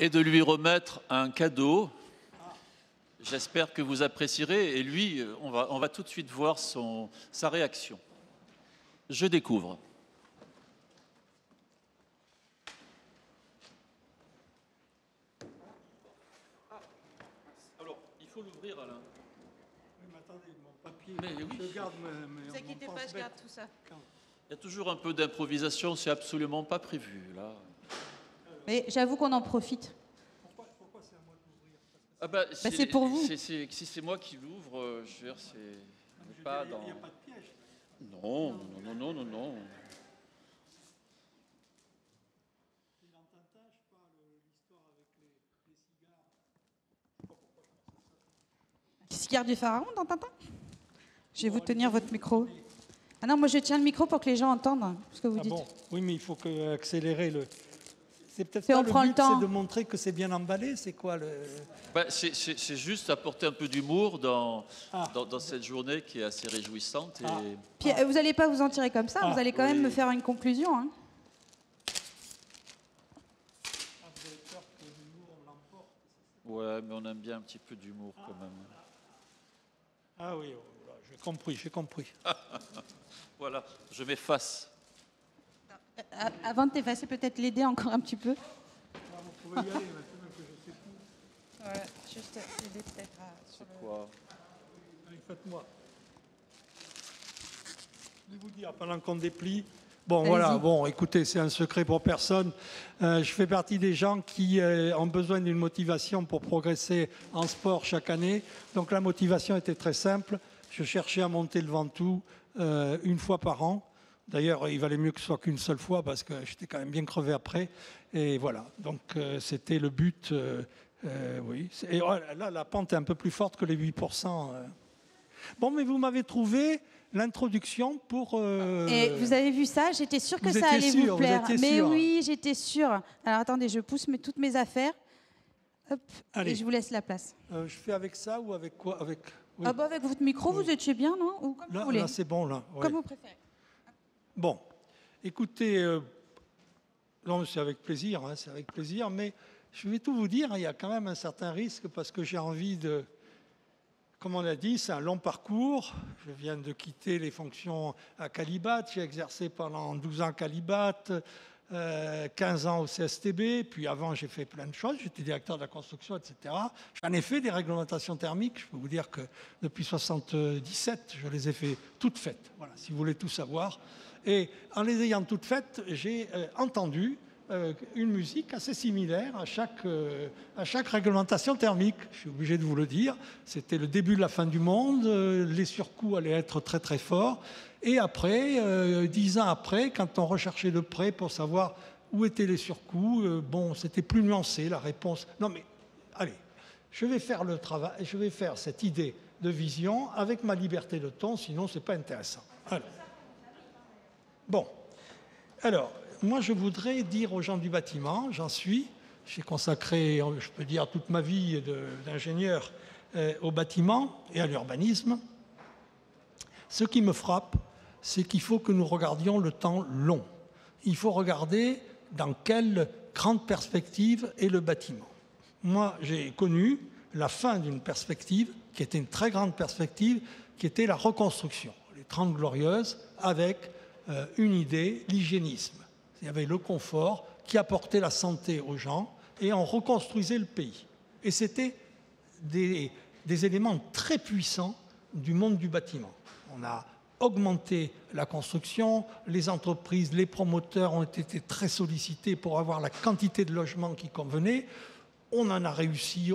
et de lui remettre un cadeau. J'espère que vous apprécierez. Et lui, on va tout de suite voir sa réaction. Je découvre. Alors, il faut l'ouvrir, Alain. Oui, mais attendez, mon papier, Mais oui. je garde Ne vous inquiétez pas, je garde tout ça. Il y a toujours un peu d'improvisation, c'est absolument pas prévu, là. Mais j'avoue qu'on en profite. Pourquoi c'est à moi de l'ouvrir? Ah bah, c'est pour vous. Si c'est moi qui l'ouvre, je veux dire, on n'est pas dans... Il n'y a pas de piège. Non, non, non, non, non. Et dans Tintin, je parle l'histoire avec les cigares. Les cigares du pharaon dans Tintin? Je vais vous tenir votre micro. Ah non, moi je tiens le micro pour que les gens entendent ce que vous dites. Bon, oui, mais il faut accélérer le... C'est peut-être Si pas on le prend le but, temps. c'est de montrer que c'est bien emballé. C'est quoi le... Bah, c'est juste apporter un peu d'humour dans cette journée qui est assez réjouissante. Et... Puis vous n'allez pas vous en tirer comme ça, vous allez quand même me faire une conclusion. Hein. Vous avez peur que l'humour l'emporte? Ouais, mais on aime bien un petit peu d'humour quand même. Ah oui, oh là, j'ai compris. Voilà, je m'efface. Avant de t'effacer, peut-être l'aider encore un petit peu. Vous pouvez y aller maintenant que je sais tout. Ouais, juste l'aider peut-être C'est quoi? Allez, faites-moi. Je vais vous dire, pendant qu'on déplie... Bon, voilà, bon, écoutez, c'est un secret pour personne. Je fais partie des gens qui ont besoin d'une motivation pour progresser en sport chaque année. Donc la motivation était très simple. Je cherchais à monter le Ventoux une fois par an. D'ailleurs, il valait mieux que ce soit qu'une seule fois parce que j'étais quand même bien crevé après. Et voilà, donc c'était le but. Oui. Et là, la pente est un peu plus forte que les 8%. Bon, mais vous m'avez trouvé l'introduction pour... Et vous avez vu ça? J'étais sûre que ça allait vous plaire. Mais oui, j'étais sûre. Alors attendez, je pousse toutes mes affaires. Hop, et je vous laisse la place. Je fais avec ça ou avec quoi? Avec, oui. Ah bah avec votre micro, vous étiez bien, non? Ou comme vous voulez. Là, c'est bon, là. Ouais. Comme vous préférez. Bon, écoutez, non, c'est avec plaisir, hein, c'est avec plaisir, mais je vais tout vous dire, il y a quand même un certain risque parce que j'ai envie de... Comme on l'a dit, c'est un long parcours. Je viens de quitter les fonctions à Calibat. J'ai exercé pendant 12 ans à Calibat, 15 ans au CSTB. Puis avant, j'ai fait plein de choses. J'étais directeur de la construction, etc. J'en ai fait des réglementations thermiques. Je peux vous dire que depuis 1977, je les ai fait toutes faites. Voilà, si vous voulez tout savoir. Et en les ayant toutes faites, j'ai entendu une musique assez similaire à chaque réglementation thermique. Je suis obligé de vous le dire. C'était le début de la fin du monde. Les surcoûts allaient être très très forts. Et après, 10 ans après, quand on recherchait de près pour savoir où étaient les surcoûts, bon, c'était plus nuancé la réponse. Non mais, allez, je vais faire le travail, je vais faire cette idée de vision avec ma liberté de ton, sinon c'est pas intéressant. Alors. Bon, alors, moi je voudrais dire aux gens du bâtiment, j'ai consacré, je peux dire, toute ma vie d'ingénieur au bâtiment et à l'urbanisme. Ce qui me frappe, c'est qu'il faut que nous regardions le temps long. Il faut regarder dans quelle grande perspective est le bâtiment. Moi, j'ai connu la fin d'une perspective qui était une très grande perspective, qui était la reconstruction, les 30 Glorieuses, avec une idée, l'hygiénisme. Il y avait le confort qui apportait la santé aux gens et on reconstruisait le pays. Et c'était des éléments très puissants du monde du bâtiment. On a augmenté la construction, les entreprises, les promoteurs ont été très sollicités pour avoir la quantité de logements qui convenait. On en a réussi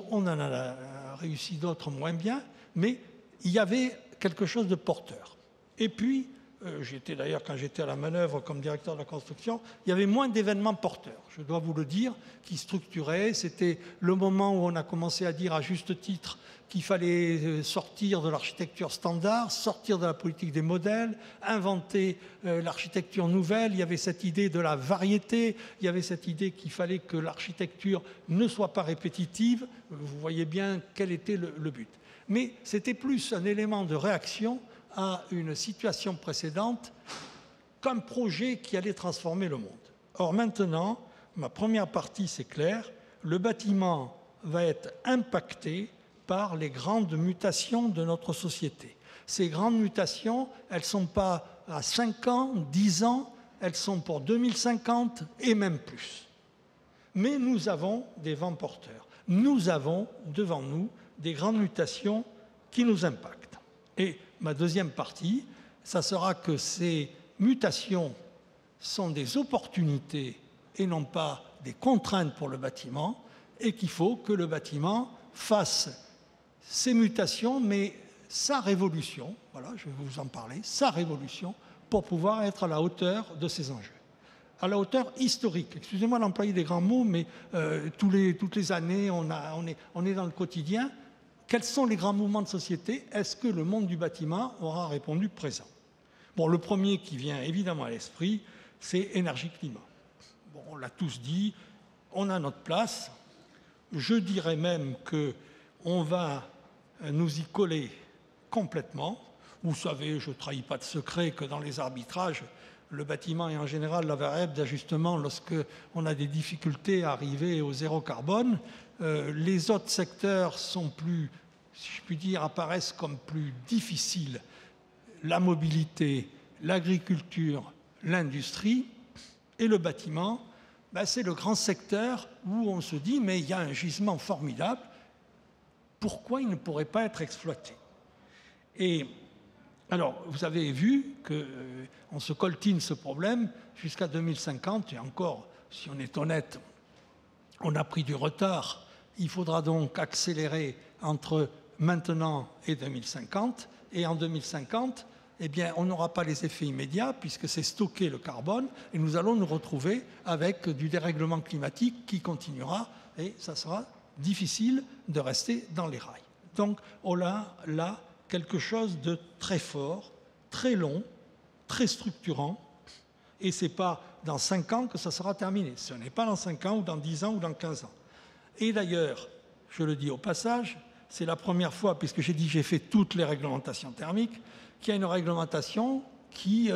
d'autres moins bien, mais il y avait quelque chose de porteur. Et puis, quand j'étais à la manœuvre comme directeur de la construction, il y avait moins d'événements porteurs, je dois vous le dire, qui structuraient. C'était le moment où on a commencé à dire à juste titre qu'il fallait sortir de l'architecture standard, sortir de la politique des modèles, inventer l'architecture nouvelle. Il y avait cette idée de la variété, il y avait cette idée qu'il fallait que l'architecture ne soit pas répétitive. Vous voyez bien quel était le but. Mais c'était plus un élément de réaction à une situation précédente qu'un projet qui allait transformer le monde. Or maintenant, ma première partie, c'est clair, le bâtiment va être impacté par les grandes mutations de notre société. Ces grandes mutations, elles ne sont pas à 5 ans, 10 ans, elles sont pour 2050 et même plus. Mais nous avons des vents porteurs. Nous avons devant nous des grandes mutations qui nous impactent. Et ma deuxième partie, ça sera que ces mutations sont des opportunités et non pas des contraintes pour le bâtiment, et qu'il faut que le bâtiment fasse ces mutations, mais sa révolution, voilà, je vais vous en parler, sa révolution, pour pouvoir être à la hauteur de ces enjeux. À la hauteur historique. Excusez-moi d'employer des grands mots, mais toutes les années, on est dans le quotidien. Quels sont les grands mouvements de société? Est-ce que le monde du bâtiment aura répondu présent? Bon, le premier qui vient évidemment à l'esprit, c'est énergie-climat. Bon, on l'a tous dit, on a notre place. Je dirais même qu'on va nous y coller complètement. Vous savez, je ne trahis pas de secret que dans les arbitrages, le bâtiment est en général la variable d'ajustement lorsqu'on a des difficultés à arriver au zéro carbone. Les autres secteurs sont plus, si je puis dire, apparaissent comme plus difficiles. La mobilité, l'agriculture, l'industrie et le bâtiment, c'est le grand secteur où on se dit mais il y a un gisement formidable, pourquoi il ne pourrait pas être exploité? Et alors, vous avez vu qu'on se coltine ce problème jusqu'à 2050, et encore, si on est honnête, on a pris du retard. Il faudra donc accélérer entre maintenant et 2050, et en 2050, eh bien, on n'aura pas les effets immédiats puisque c'est stocker le carbone et nous allons nous retrouver avec du dérèglement climatique qui continuera et ça sera difficile de rester dans les rails. Donc, on a là quelque chose de très fort, très long, très structurant et ce n'est pas dans 5 ans que ça sera terminé. Ce n'est pas dans 5 ans ou dans 10 ans ou dans 15 ans. Et d'ailleurs, je le dis au passage, c'est la première fois, puisque j'ai fait toutes les réglementations thermiques, qu'il y a une réglementation qui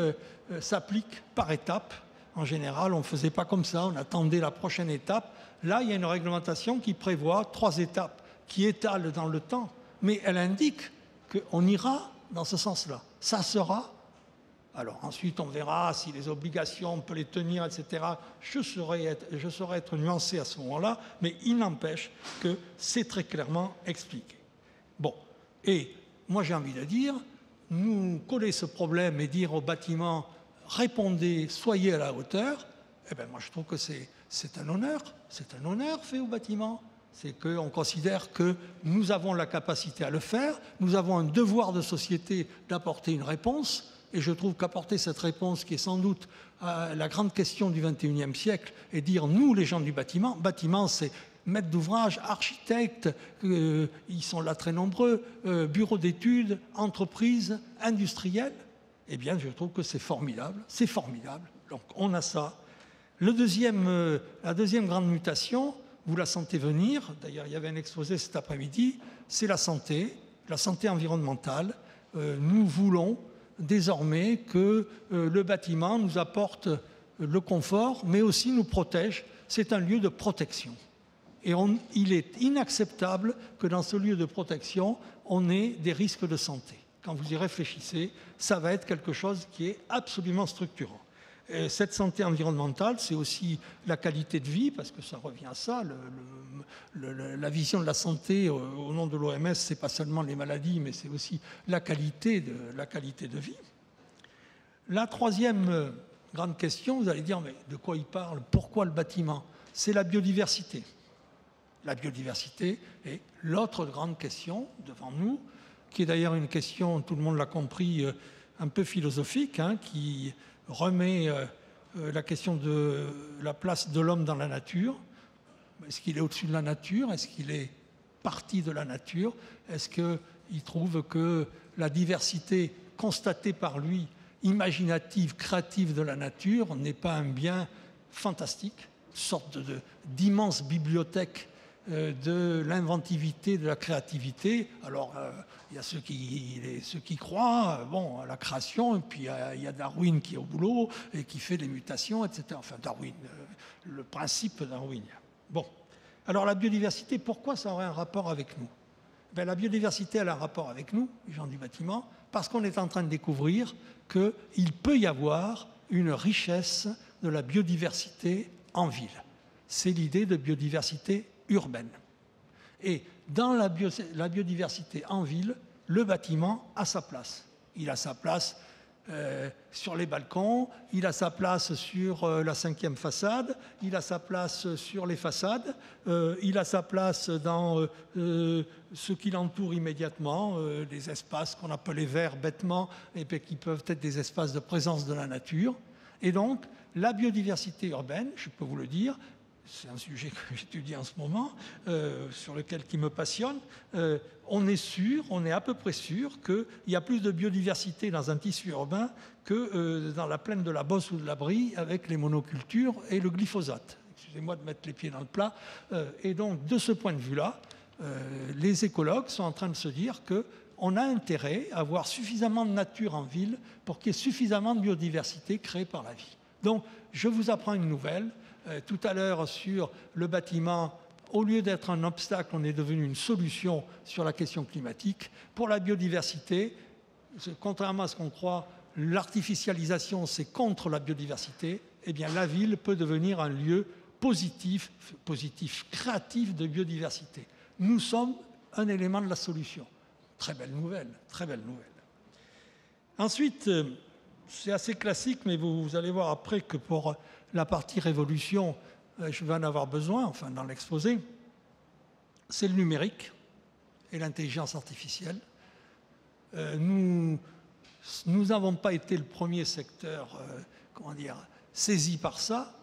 s'applique par étapes. En général, on ne faisait pas comme ça, on attendait la prochaine étape. Là, il y a une réglementation qui prévoit 3 étapes, qui étalent dans le temps, mais elle indique qu'on ira dans ce sens-là. Ça sera... Alors ensuite, on verra si les obligations, on peut les tenir, etc. Je saurais être nuancé à ce moment-là, mais il n'empêche que c'est très clairement expliqué. Bon, et moi j'ai envie de dire... nous coller ce problème et dire au bâtiment répondez, soyez à la hauteur, eh bien moi je trouve que c'est un honneur fait au bâtiment. C'est qu'on considère que nous avons la capacité à le faire, nous avons un devoir de société d'apporter une réponse, et je trouve qu'apporter cette réponse qui est sans doute la grande question du XXIe siècle, et dire nous les gens du bâtiment c'est maîtres d'ouvrage, architectes, ils sont là très nombreux, bureaux d'études, entreprises, industriels, eh bien je trouve que c'est formidable, donc on a ça. La deuxième grande mutation, vous la sentez venir, d'ailleurs il y avait un exposé cet après-midi, c'est la santé environnementale. Nous voulons désormais que le bâtiment nous apporte le confort, mais aussi nous protège, c'est un lieu de protection. Et il est inacceptable que dans ce lieu de protection, on ait des risques de santé. Quand vous y réfléchissez, ça va être quelque chose qui est absolument structurant. Et cette santé environnementale, c'est aussi la qualité de vie, parce que ça revient à ça. La vision de la santé au nom de l'OMS, ce n'est pas seulement les maladies, mais c'est aussi la qualité de vie. La troisième grande question, vous allez dire, mais de quoi il parle? Pourquoi le bâtiment? C'est la biodiversité. La biodiversité est l'autre grande question devant nous, qui est d'ailleurs une question, tout le monde l'a compris, un peu philosophique, qui remet la question de la place de l'homme dans la nature. Est-ce qu'il est au-dessus de la nature? Est-ce qu'il est partie de la nature? Est-ce qu'il trouve que la diversité constatée par lui, imaginative, créative de la nature, n'est pas un bien fantastique, une sorte d'immense bibliothèque de l'inventivité, de la créativité? Alors, il y a ceux qui croient à la création, et puis il y a Darwin qui est au boulot et qui fait des mutations, etc. Enfin, Darwin, le principe darwinien. Bon, Alors la biodiversité, pourquoi ça aurait un rapport avec nous? La biodiversité a un rapport avec nous, les gens du bâtiment, parce qu'on est en train de découvrir qu'il peut y avoir une richesse de la biodiversité en ville. C'est l'idée de biodiversité urbaine. Et dans la biodiversité en ville, le bâtiment a sa place. Il a sa place sur les balcons, il a sa place sur la 5e façade, il a sa place sur les façades, il a sa place dans ce qui l'entoure immédiatement, des espaces qu'on appelle les verts bêtement, et qui peuvent être des espaces de présence de la nature. Et donc, la biodiversité urbaine, je peux vous le dire, c'est un sujet que j'étudie en ce moment, sur lequel qui me passionne. On est à peu près sûr qu'il y a plus de biodiversité dans un tissu urbain que dans la plaine de la Bosse ou de la Brie avec les monocultures et le glyphosate. Excusez-moi de mettre les pieds dans le plat. Et donc, de ce point de vue-là, les écologues sont en train de se dire qu'on a intérêt à avoir suffisamment de nature en ville pour qu'il y ait suffisamment de biodiversité créée par la vie. Donc, je vous apprends une nouvelle. Tout à l'heure, sur le bâtiment, au lieu d'être un obstacle, on est devenu une solution sur la question climatique. Pour la biodiversité, contrairement à ce qu'on croit, l'artificialisation, c'est contre la biodiversité. Eh bien, la ville peut devenir un lieu positif, créatif de biodiversité. Nous sommes un élément de la solution. Très belle nouvelle, très belle nouvelle. Ensuite, c'est assez classique, mais vous allez voir après que pour la partie révolution, je vais en avoir besoin, enfin dans l'exposé, c'est le numérique et l'intelligence artificielle. Nous n'avons pas été le premier secteur, saisi par ça.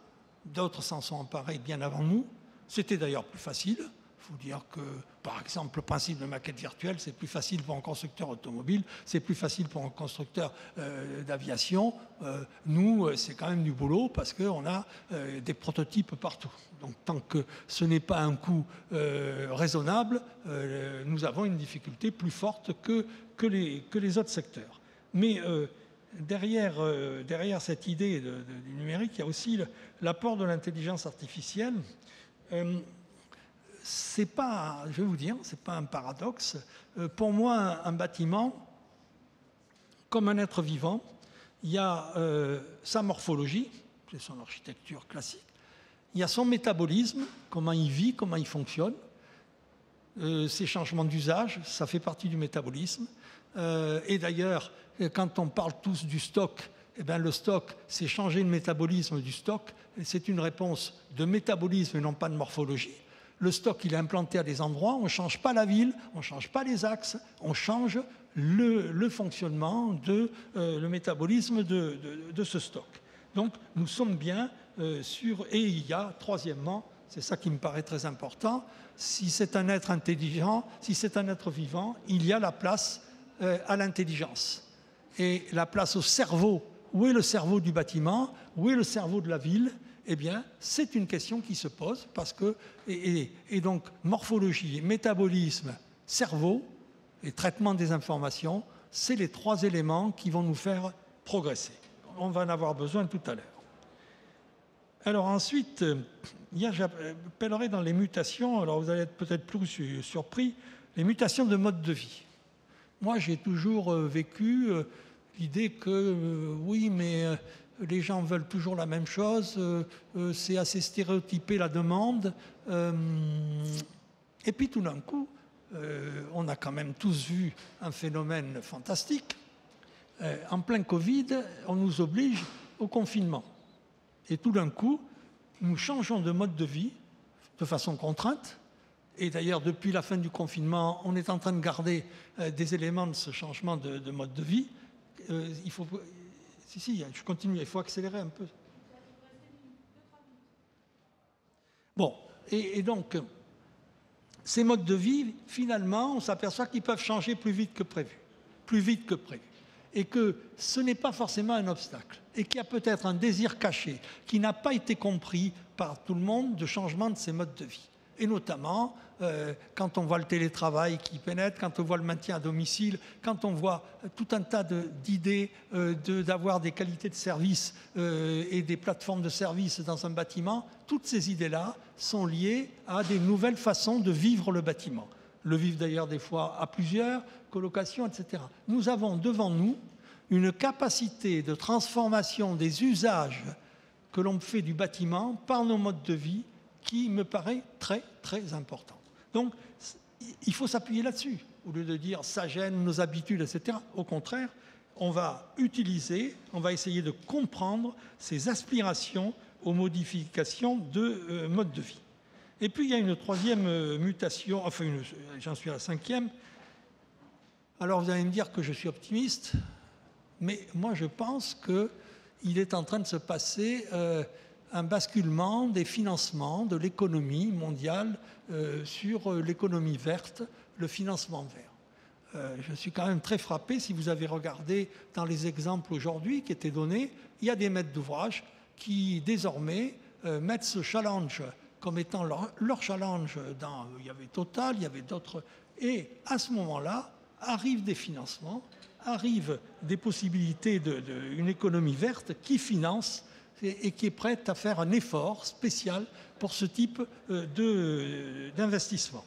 D'autres s'en sont emparés bien avant nous. C'était d'ailleurs plus facile. Il faut dire que, par exemple, le principe de maquette virtuelle, c'est plus facile pour un constructeur automobile, c'est plus facile pour un constructeur d'aviation. Nous, c'est quand même du boulot parce qu'on a des prototypes partout. Donc, tant que ce n'est pas un coût raisonnable, nous avons une difficulté plus forte que les autres secteurs. Mais derrière cette idée du numérique, il y a aussi l'apport de l'intelligence artificielle. C'est pas, je vais vous dire, c'est pas un paradoxe. Pour moi, un bâtiment, comme un être vivant, il y a sa morphologie, c'est son architecture classique, il y a son métabolisme, comment il vit, comment il fonctionne, ses changements d'usage, ça fait partie du métabolisme. Et d'ailleurs, quand on parle tous du stock, eh bien, le stock, c'est changer le métabolisme du stock, c'est une réponse de métabolisme et non pas de morphologie. Le stock, il est implanté à des endroits, on ne change pas la ville, on ne change pas les axes, on change le fonctionnement, le métabolisme de ce stock. Donc, nous sommes bien sur... Et il y a, troisièmement, c'est ça qui me paraît très important, si c'est un être intelligent, si c'est un être vivant, il y a la place à l'intelligence. Et la place au cerveau. Où est le cerveau du bâtiment? Où est le cerveau de la ville? Eh bien, c'est une question qui se pose parce que, et donc, morphologie, métabolisme, cerveau et traitement des informations, c'est les trois éléments qui vont nous faire progresser. On va en avoir besoin tout à l'heure. Alors ensuite, j'appellerai dans les mutations, alors vous allez être peut-être plus surpris, les mutations de mode de vie. Moi, j'ai toujours vécu l'idée que, oui, mais... les gens veulent toujours la même chose, c'est assez stéréotypé la demande. Et puis tout d'un coup, on a quand même tous vu un phénomène fantastique. En plein Covid, on nous oblige au confinement. Et tout d'un coup, nous changeons de mode de vie de façon contrainte. Et d'ailleurs, depuis la fin du confinement, on est en train de garder des éléments de ce changement de mode de vie. Il faut... Si, je continue, il faut accélérer un peu. Bon, et donc, ces modes de vie, finalement, on s'aperçoit qu'ils peuvent changer plus vite que prévu. Plus vite que prévu. Et que ce n'est pas forcément un obstacle. Et qu'il y a peut-être un désir caché qui n'a pas été compris par tout le monde de changement de ces modes de vie. Et notamment, quand on voit le télétravail qui pénètre, quand on voit le maintien à domicile, quand on voit tout un tas d'idées d'avoir des qualités de service et des plateformes de service dans un bâtiment, toutes ces idées-là sont liées à des nouvelles façons de vivre le bâtiment. Le vivre d'ailleurs des fois à plusieurs, colocation, etc. Nous avons devant nous une capacité de transformation des usages que l'on fait du bâtiment par nos modes de vie qui me paraît très, très important. Donc, il faut s'appuyer là-dessus, au lieu de dire ça gêne nos habitudes, etc. Au contraire, on va essayer de comprendre ces aspirations aux modifications de mode de vie. Et puis, il y a une troisième mutation, enfin, j'en suis à la cinquième. Alors, vous allez me dire que je suis optimiste, mais moi, je pense qu'il est en train de se passer un basculement des financements de l'économie mondiale sur l'économie verte, le financement vert. Je suis quand même très frappé, si vous avez regardé dans les exemples aujourd'hui qui étaient donnés, il y a des maîtres d'ouvrage qui désormais mettent ce challenge comme étant leur challenge. Il y avait Total, il y avait d'autres. Et à ce moment-là, arrivent des financements, arrivent des possibilités d'une économie verte qui finance et qui est prête à faire un effort spécial pour ce type d'investissement.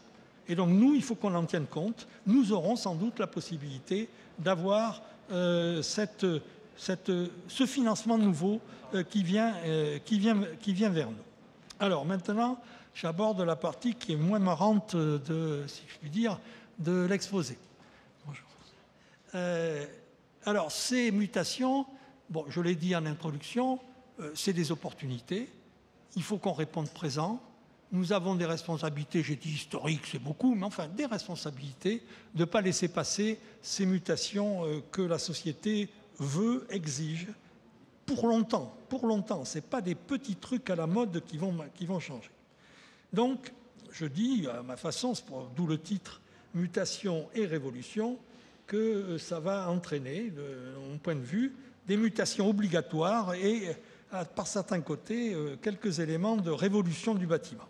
Et donc nous, il faut qu'on en tienne compte. Nous aurons sans doute la possibilité d'avoir ce financement nouveau qui vient vers nous. Alors maintenant, j'aborde la partie qui est moins marrante, si je puis dire, de l'exposé. Alors ces mutations, bon, je l'ai dit en introduction, c'est des opportunités. Il faut qu'on réponde présent. Nous avons des responsabilités, j'ai dit historiques, c'est beaucoup, mais enfin des responsabilités de ne pas laisser passer ces mutations que la société veut, exige, pour longtemps. Pour longtemps. Ce n'est pas des petits trucs à la mode qui vont changer. Donc, je dis à ma façon, d'où le titre « Mutation et révolution », que ça va entraîner, de mon point de vue, des mutations obligatoires et, par certains côtés, quelques éléments de révolution du bâtiment.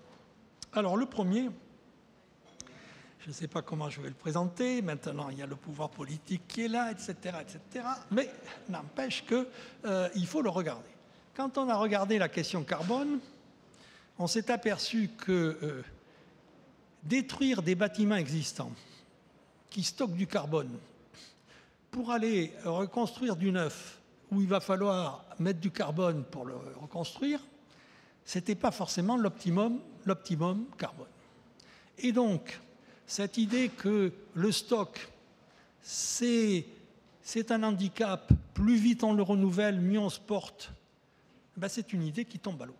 Alors, le premier, je ne sais pas comment je vais le présenter, maintenant il y a le pouvoir politique qui est là, etc., etc., mais n'empêche qu'il faut le regarder. Quand on a regardé la question carbone, on s'est aperçu que détruire des bâtiments existants qui stockent du carbone pour aller reconstruire du neuf, où il va falloir mettre du carbone pour le reconstruire, ce n'était pas forcément l'optimum carbone. Et donc, cette idée que le stock, c'est un handicap, plus vite on le renouvelle, mieux on se porte, ben c'est une idée qui tombe à l'eau.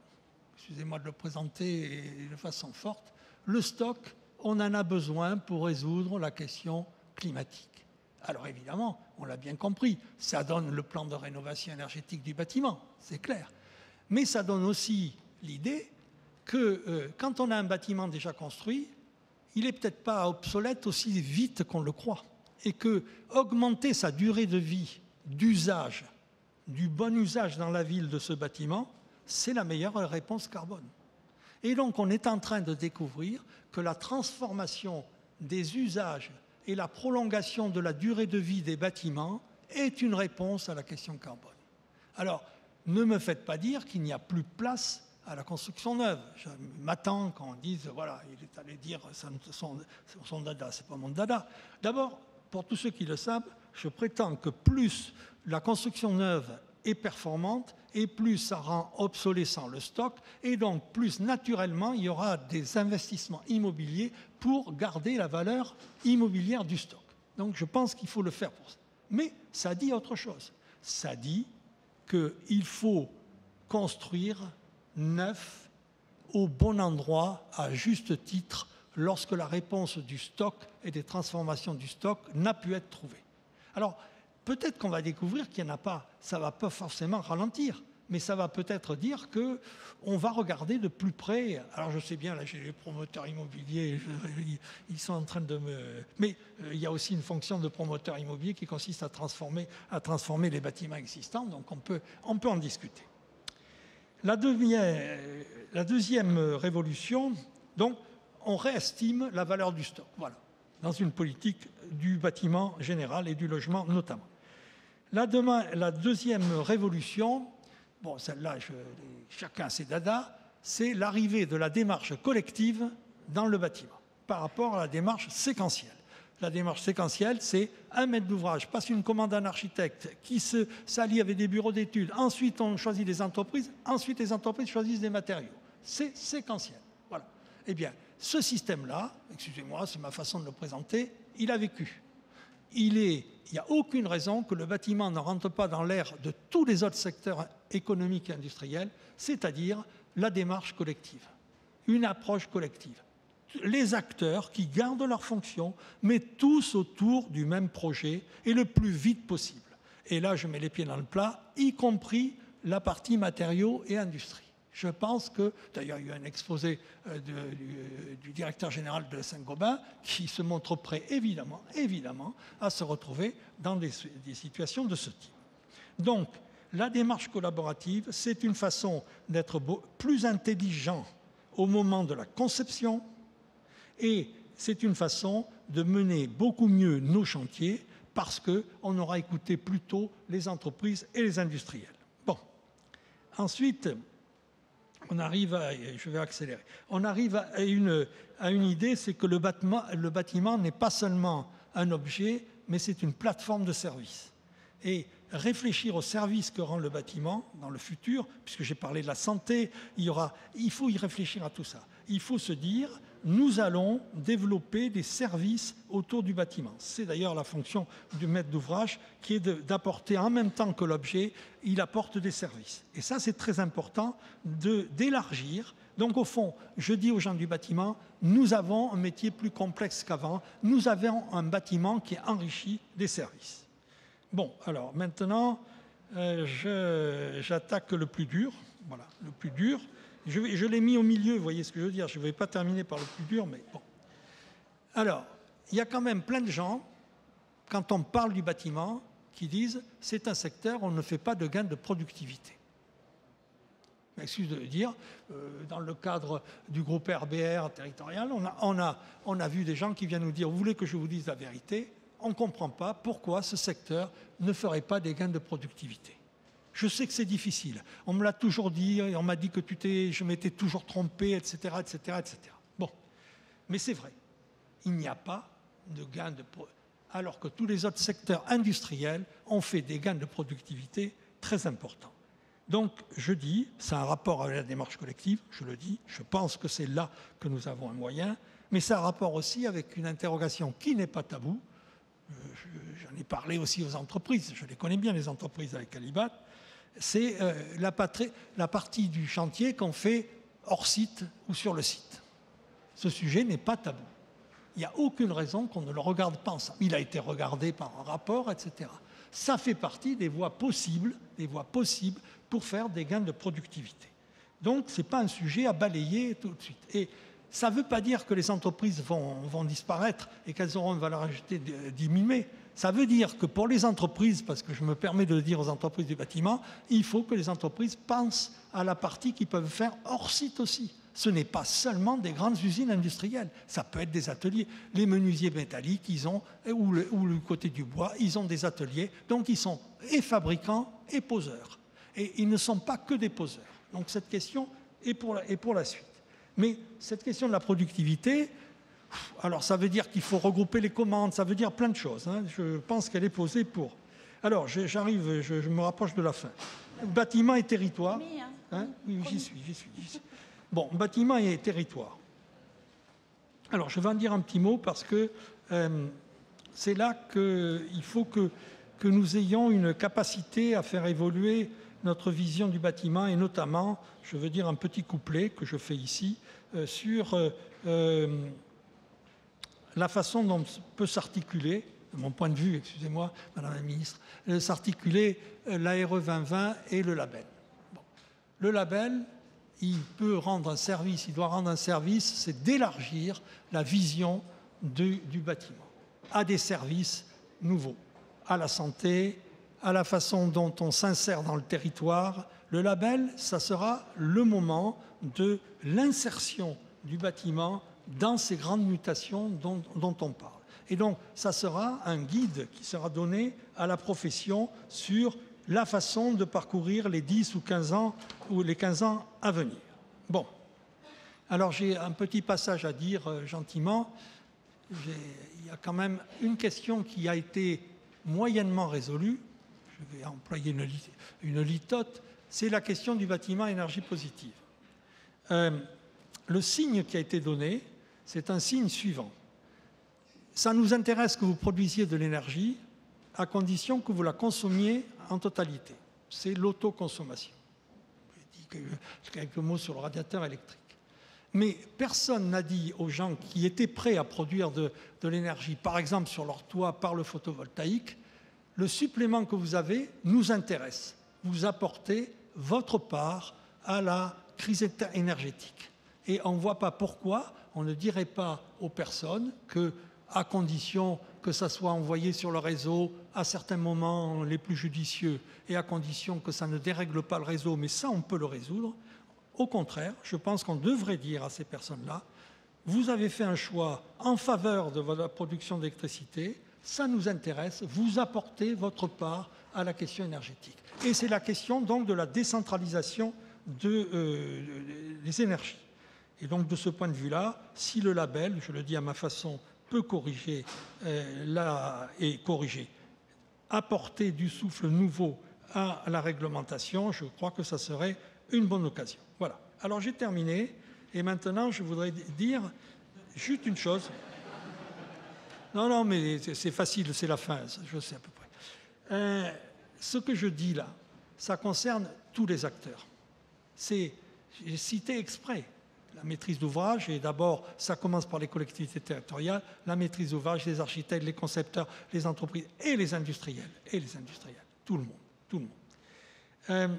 Excusez-moi de le présenter de façon forte. Le stock, on en a besoin pour résoudre la question climatique. Alors évidemment, on l'a bien compris, ça donne le plan de rénovation énergétique du bâtiment, c'est clair. Mais ça donne aussi l'idée que quand on a un bâtiment déjà construit, il n'est peut-être pas obsolète aussi vite qu'on le croit. Et que augmenter sa durée de vie, d'usage, du bon usage dans la ville de ce bâtiment, c'est la meilleure réponse carbone. Et donc on est en train de découvrir que la transformation des usages et la prolongation de la durée de vie des bâtiments est une réponse à la question carbone. Alors, ne me faites pas dire qu'il n'y a plus de place à la construction neuve. Je m'attends quand on dise, voilà, il est allé dire son dada, c'est pas mon dada. D'abord, pour tous ceux qui le savent, je prétends que plus la construction neuve est performante et plus ça rend obsolescent le stock et donc plus naturellement il y aura des investissements immobiliers pour garder la valeur immobilière du stock. Donc je pense qu'il faut le faire pour ça. Mais ça dit autre chose. Ça dit qu'il faut construire neuf au bon endroit à juste titre lorsque la réponse du stock et des transformations du stock n'a pu être trouvée. Alors, peut-être qu'on va découvrir qu'il n'y en a pas, ça ne va pas forcément ralentir, mais ça va peut-être dire qu'on va regarder de plus près. Alors je sais bien, là j'ai les promoteurs immobiliers, ils sont en train de me... Mais il y a aussi une fonction de promoteur immobilier qui consiste à transformer les bâtiments existants, donc on peut en discuter. La deuxième révolution, donc on réestime la valeur du stock. Voilà, dans une politique du bâtiment général et du logement notamment. La deuxième révolution, bon, celle-là, chacun ses dadas, c'est l'arrivée de la démarche collective dans le bâtiment par rapport à la démarche séquentielle. La démarche séquentielle, c'est un maître d'ouvrage passe une commande à un architecte qui s'allie avec des bureaux d'études. Ensuite, on choisit des entreprises. Ensuite, les entreprises choisissent des matériaux. C'est séquentiel. Voilà. Eh bien, ce système-là, excusez-moi, c'est ma façon de le présenter, il a vécu. Il n'y a aucune raison que le bâtiment ne rentre pas dans l'ère de tous les autres secteurs économiques et industriels, c'est-à-dire la démarche collective, une approche collective. Les acteurs qui gardent leur fonction, mais tous autour du même projet et le plus vite possible. Et là, je mets les pieds dans le plat, y compris la partie matériaux et industrie. Je pense que, d'ailleurs, il y a eu un exposé du directeur général de Saint-Gobain qui se montre prêt, évidemment, à se retrouver dans des situations de ce type. Donc, la démarche collaborative, c'est une façon d'être plus intelligent au moment de la conception, et c'est une façon de mener beaucoup mieux nos chantiers parce qu'on aura écouté plus tôt les entreprises et les industriels. Bon. Ensuite, on arrive je vais accélérer, on arrive à une idée, c'est que le bâtiment n'est pas seulement un objet, mais c'est une plateforme de service. Et réfléchir au service que rend le bâtiment dans le futur, puisque j'ai parlé de la santé, il faut y réfléchir à tout ça. Il faut se dire, nous allons développer des services autour du bâtiment. C'est d'ailleurs la fonction du maître d'ouvrage qui est d'apporter en même temps que l'objet, il apporte des services. Et ça, c'est très important d'élargir. Donc au fond, je dis aux gens du bâtiment, nous avons un métier plus complexe qu'avant, nous avons un bâtiment qui est enrichi des services. Bon, alors maintenant, j'attaque le plus dur. Voilà, le plus dur. Je l'ai mis au milieu, vous voyez ce que je veux dire. Je ne vais pas terminer par le plus dur, mais bon. Alors, il y a quand même plein de gens, quand on parle du bâtiment, qui disent « c'est un secteur où on ne fait pas de gain de productivité ». Excuse de le dire, dans le cadre du groupe RBR territorial, on a vu des gens qui viennent nous dire « vous voulez que je vous dise la vérité ?» On ne comprend pas pourquoi ce secteur ne ferait pas des gains de productivité. Je sais que c'est difficile. On me l'a toujours dit, on m'a dit que je m'étais toujours trompé, etc., etc., etc. Bon, mais c'est vrai. Il n'y a pas de gains de productivité, alors que tous les autres secteurs industriels ont fait des gains de productivité très importants. Donc, je dis, c'est un rapport avec la démarche collective, je le dis, je pense que c'est là que nous avons un moyen, mais c'est un rapport aussi avec une interrogation qui n'est pas taboue. J'en ai parlé aussi aux entreprises, je les connais bien les entreprises avec Alibat, c'est la partie du chantier qu'on fait hors site ou sur le site. Ce sujet n'est pas tabou. Il n'y a aucune raison qu'on ne le regarde pas ensemble. Il a été regardé par un rapport, etc. Ça fait partie des voies possibles pour faire des gains de productivité. Donc, ce n'est pas un sujet à balayer tout de suite. Et ça ne veut pas dire que les entreprises vont disparaître et qu'elles auront une valeur ajoutée diminuée. Ça veut dire que pour les entreprises, parce que je me permets de le dire aux entreprises du bâtiment, il faut que les entreprises pensent à la partie qu'ils peuvent faire hors site aussi. Ce n'est pas seulement des grandes usines industrielles, ça peut être des ateliers. Les menuisiers métalliques, ou le côté du bois, ils ont des ateliers, donc ils sont et fabricants et poseurs. Et ils ne sont pas que des poseurs. Donc cette question est pour la suite. Mais cette question de la productivité, alors ça veut dire qu'il faut regrouper les commandes, ça veut dire plein de choses. Hein. Je pense qu'elle est posée pour. Alors j'arrive, je me rapproche de la fin. Bâtiment et territoire. Hein, oui, j'y suis. Bon, bâtiment et territoire. Alors je vais en dire un petit mot parce que c'est là qu'il faut que nous ayons une capacité à faire évoluer notre vision du bâtiment et notamment, je veux dire un petit couplet que je fais ici, sur la façon dont peut s'articuler, de mon point de vue, excusez-moi, Madame la Ministre, s'articuler l'ARE 2020 et le label. Bon. Le label, il peut rendre un service, il doit rendre un service, c'est d'élargir la vision du bâtiment à des services nouveaux, à la santé, à la façon dont on s'insère dans le territoire. Le label, ça sera le moment de l'insertion du bâtiment dans ces grandes mutations dont on parle. Et donc, ça sera un guide qui sera donné à la profession sur la façon de parcourir les 10 ou 15 ans, ou les 15 ans à venir. Bon. Alors, j'ai un petit passage à dire gentiment. Il y a quand même une question qui a été moyennement résolue. Je vais employer une litote. C'est la question du bâtiment énergie positive. Le signe qui a été donné, c'est un signe suivant. Ça nous intéresse que vous produisiez de l'énergie à condition que vous la consommiez en totalité. C'est l'autoconsommation. Je dis quelques mots sur le radiateur électrique. Mais personne n'a dit aux gens qui étaient prêts à produire de l'énergie, par exemple sur leur toit par le photovoltaïque, le supplément que vous avez nous intéresse. Vous apportez votre part à la crise énergétique. Et on ne voit pas pourquoi on ne dirait pas aux personnes que, à condition que ça soit envoyé sur le réseau à certains moments les plus judicieux et à condition que ça ne dérègle pas le réseau, mais ça on peut le résoudre. Au contraire, je pense qu'on devrait dire à ces personnes-là, vous avez fait un choix en faveur de votre production d'électricité, ça nous intéresse, vous apportez votre part à la question énergétique. Et c'est la question donc de la décentralisation des énergies. Et donc de ce point de vue-là, si le label, je le dis à ma façon, peut corriger apporter du souffle nouveau à la réglementation, je crois que ça serait une bonne occasion. Voilà. Alors j'ai terminé et maintenant je voudrais dire juste une chose. Non, mais c'est facile, c'est la fin, je sais à peu près. Ce que je dis là, ça concerne tous les acteurs. J'ai cité exprès la maîtrise d'ouvrage, et d'abord, ça commence par les collectivités territoriales, la maîtrise d'ouvrage, les architectes, les concepteurs, les entreprises et les industriels, tout le monde.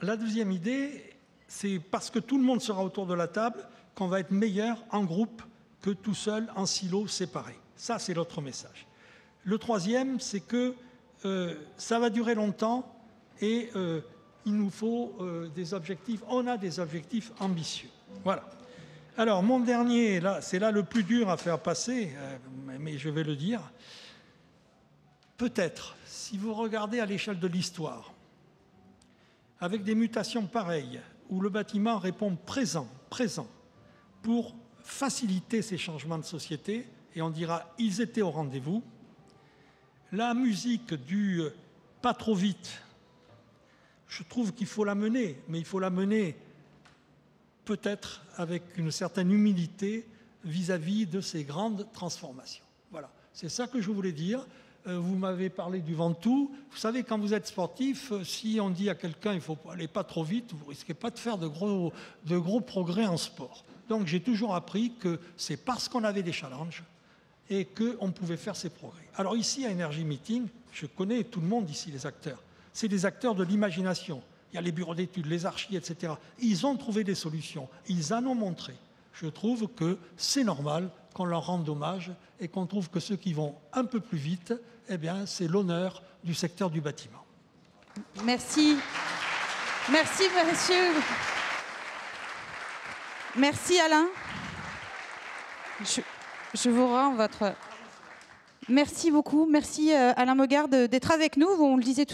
La deuxième idée, c'est parce que tout le monde sera autour de la table qu'on va être meilleur en groupe que tout seul, en silo, séparé. Ça, c'est l'autre message. Le troisième, c'est que ça va durer longtemps et il nous faut des objectifs. On a des objectifs ambitieux. Voilà. Alors, mon dernier, c'est là le plus dur à faire passer, mais je vais le dire. Peut-être, si vous regardez à l'échelle de l'histoire, avec des mutations pareilles, où le bâtiment répond présent, pour faciliter ces changements de société, et on dira « ils étaient au rendez-vous », la musique du « pas trop vite », je trouve qu'il faut la mener, mais il faut la mener peut-être avec une certaine humilité vis-à-vis de ces grandes transformations. Voilà, c'est ça que je voulais dire. Vous m'avez parlé du Ventoux. Vous savez, quand vous êtes sportif, si on dit à quelqu'un il ne faut aller pas trop vite, vous ne risquez pas de faire de gros progrès en sport. Donc j'ai toujours appris que c'est parce qu'on avait des challenges et qu'on pouvait faire ces progrès. Alors ici, à Energy Meeting, je connais tout le monde ici, les acteurs. C'est des acteurs de l'imagination. Il y a les bureaux d'études, les archis, etc. Ils ont trouvé des solutions. Ils en ont montré. Je trouve que c'est normal qu'on leur rende hommage et qu'on trouve que ceux qui vont un peu plus vite, eh bien, c'est l'honneur du secteur du bâtiment. Merci. Merci, monsieur. Merci, Alain. Je vous rends votre... Merci beaucoup. Merci, Alain Mogard, d'être avec nous. On le disait tout